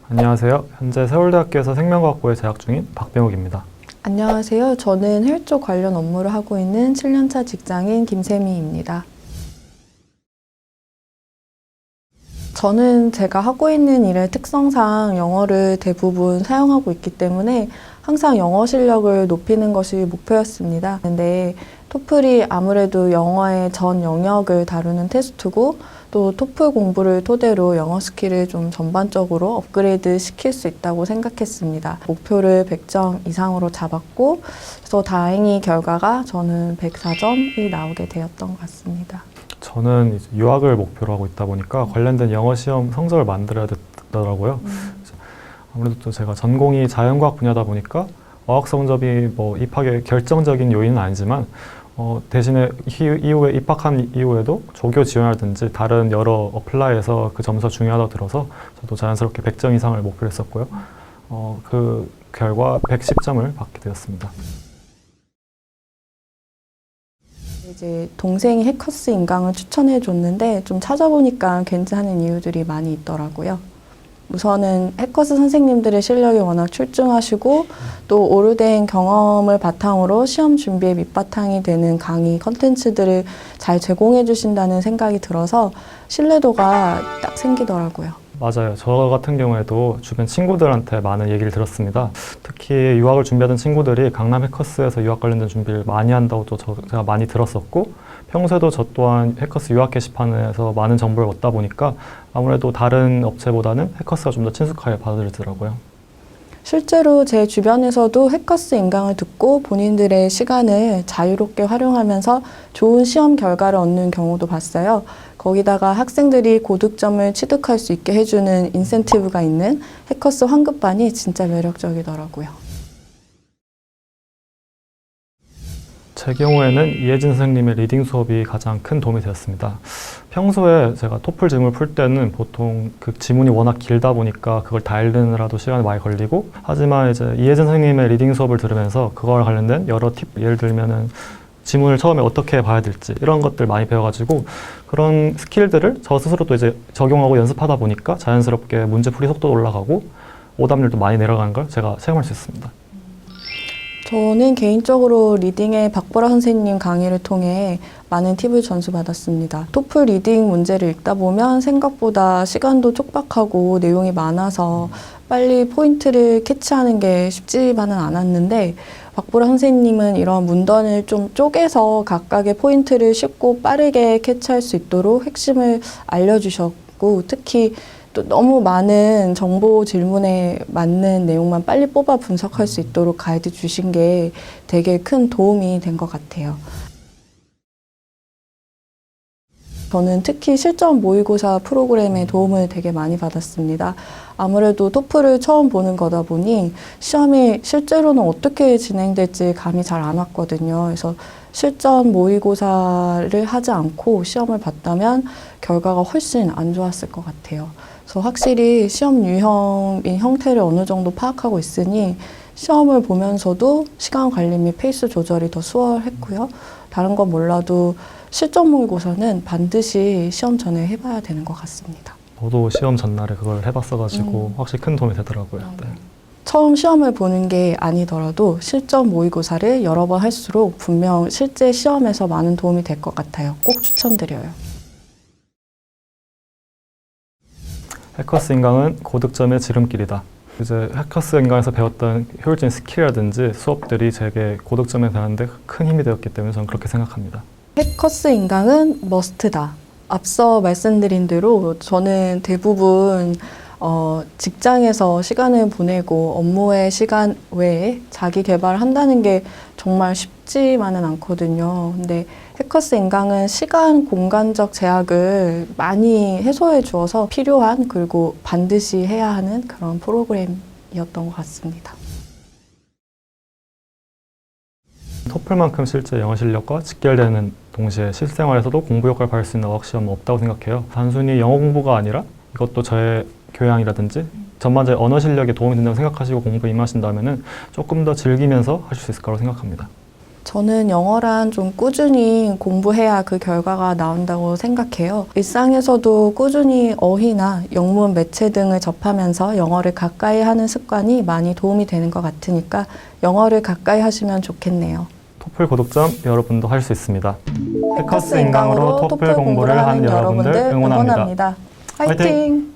안녕하세요. 현재 서울대학교에서 생명과학부에 재학 중인 박병욱입니다. 안녕하세요. 저는 헬조 관련 업무를 하고 있는 7년차 직장인 김세미입니다. 저는 제가 하고 있는 일의 특성상 영어를 대부분 사용하고 있기 때문에 항상 영어 실력을 높이는 것이 목표였습니다. 근데 토플이 아무래도 영어의 전 영역을 다루는 테스트고 또 토플 공부를 토대로 영어 스킬을 좀 전반적으로 업그레이드 시킬 수 있다고 생각했습니다. 목표를 100점 이상으로 잡았고 그래서 다행히 결과가 저는 104점이 나오게 되었던 것 같습니다. 저는 이제 유학을 목표로 하고 있다 보니까 관련된 영어 시험 성적을 만들어야 되더라고요. 아무래도 또 제가 전공이 자연과학 분야다 보니까 어학 성적이 뭐 입학의 결정적인 요인은 아니지만 대신에 이후에 입학한 이후에도 조교 지원이라든지 다른 여러 어플라이에서 그 점수가 중요하다고 들어서 저도 자연스럽게 100점 이상을 목표로 했었고요. 그 결과 110점을 받게 되었습니다. 이제 동생이 해커스 인강을 추천해 줬는데 좀 찾아보니까 괜찮은 이유들이 많이 있더라고요. 우선은 해커스 선생님들의 실력이 워낙 출중하시고 또 오래된 경험을 바탕으로 시험 준비에 밑바탕이 되는 강의 컨텐츠들을 잘 제공해 주신다는 생각이 들어서 신뢰도가 딱 생기더라고요. 맞아요. 저 같은 경우에도 주변 친구들한테 많은 얘기를 들었습니다. 특히 유학을 준비하던 친구들이 강남 해커스에서 유학 관련된 준비를 많이 한다고 또 제가 많이 들었었고 평소에도 저 또한 해커스 유학 게시판에서 많은 정보를 얻다 보니까 아무래도 다른 업체보다는 해커스가 좀 더 친숙하게 받아들이더라고요. 실제로 제 주변에서도 해커스 인강을 듣고 본인들의 시간을 자유롭게 활용하면서 좋은 시험 결과를 얻는 경우도 봤어요. 거기다가 학생들이 고득점을 취득할 수 있게 해주는 인센티브가 있는 해커스 환급반이 진짜 매력적이더라고요. 제 경우에는 이혜진 선생님의 리딩 수업이 가장 큰 도움이 되었습니다. 평소에 제가 토플 질문을 풀 때는 보통 그 지문이 워낙 길다 보니까 그걸 다 읽느라도 시간이 많이 걸리고 하지만 이제 이혜진 선생님의 리딩 수업을 들으면서 그걸 관련된 여러 팁, 예를 들면은 지문을 처음에 어떻게 봐야 될지 이런 것들 많이 배워가지고 그런 스킬들을 저 스스로도 이제 적용하고 연습하다 보니까 자연스럽게 문제풀이 속도도 올라가고 오답률도 많이 내려가는 걸 제가 체감할 수 있습니다. 저는 개인적으로 리딩의 박보라 선생님 강의를 통해 많은 팁을 전수받았습니다. 토플 리딩 문제를 읽다 보면 생각보다 시간도 촉박하고 내용이 많아서 빨리 포인트를 캐치하는 게 쉽지만은 않았는데 박보라 선생님은 이런 문단을 좀 쪼개서 각각의 포인트를 쉽고 빠르게 캐치할 수 있도록 핵심을 알려주셨고 특히 또 너무 많은 정보 질문에 맞는 내용만 빨리 뽑아 분석할 수 있도록 가이드 주신 게 되게 큰 도움이 된 것 같아요. 저는 특히 실전 모의고사 프로그램에 도움을 되게 많이 받았습니다. 아무래도 토플을 처음 보는 거다 보니 시험이 실제로는 어떻게 진행될지 감이 잘 안 왔거든요. 그래서 실전 모의고사를 하지 않고 시험을 봤다면 결과가 훨씬 안 좋았을 것 같아요. 그래서 확실히 시험 유형인 형태를 어느 정도 파악하고 있으니 시험을 보면서도 시간 관리 및 페이스 조절이 더 수월했고요. 다른 건 몰라도 실전 모의고사는 반드시 시험 전에 해봐야 되는 것 같습니다. 저도 시험 전날에 그걸 해봤어가지고 확실히 큰 도움이 되더라고요. 네. 처음 시험을 보는 게 아니더라도 실전 모의고사를 여러 번 할수록 분명 실제 시험에서 많은 도움이 될 것 같아요. 꼭 추천드려요. 해커스 인강은 고득점의 지름길이다. 이제 해커스 인강에서 배웠던 효율적인 스킬이라든지 수업들이 제게 고득점에 대한데 큰 힘이 되었기 때문에 저는 그렇게 생각합니다. 해커스 인강은 머스트다. 앞서 말씀드린 대로 저는 대부분 직장에서 시간을 보내고 업무의 시간 외에 자기 개발을 한다는 게 정말 쉽지만은 않거든요. 근데 해커스 인강은 시간, 공간적 제약을 많이 해소해 주어서 필요한 그리고 반드시 해야 하는 그런 프로그램이었던 것 같습니다. 토플만큼 실제 영어 실력과 직결되는 동시에 실생활에서도 공부 효과를 발휘할 수 있는 어학 시험은 없다고 생각해요. 단순히 영어 공부가 아니라 이것도 저의 교양이라든지 전반적인 언어 실력에 도움이 된다고 생각하시고 공부에 임하신다면 조금 더 즐기면서 하실 수 있을 거라고 생각합니다. 저는 영어란 좀 꾸준히 공부해야 그 결과가 나온다고 생각해요. 일상에서도 꾸준히 어휘나 영문 매체 등을 접하면서 영어를 가까이 하는 습관이 많이 도움이 되는 것 같으니까 영어를 가까이 하시면 좋겠네요. 토플 구독점 여러분도 할 수 있습니다. 해커스 인강으로 토플 공부를 하는 여러분들 응원합니다. 화이팅! 화이팅!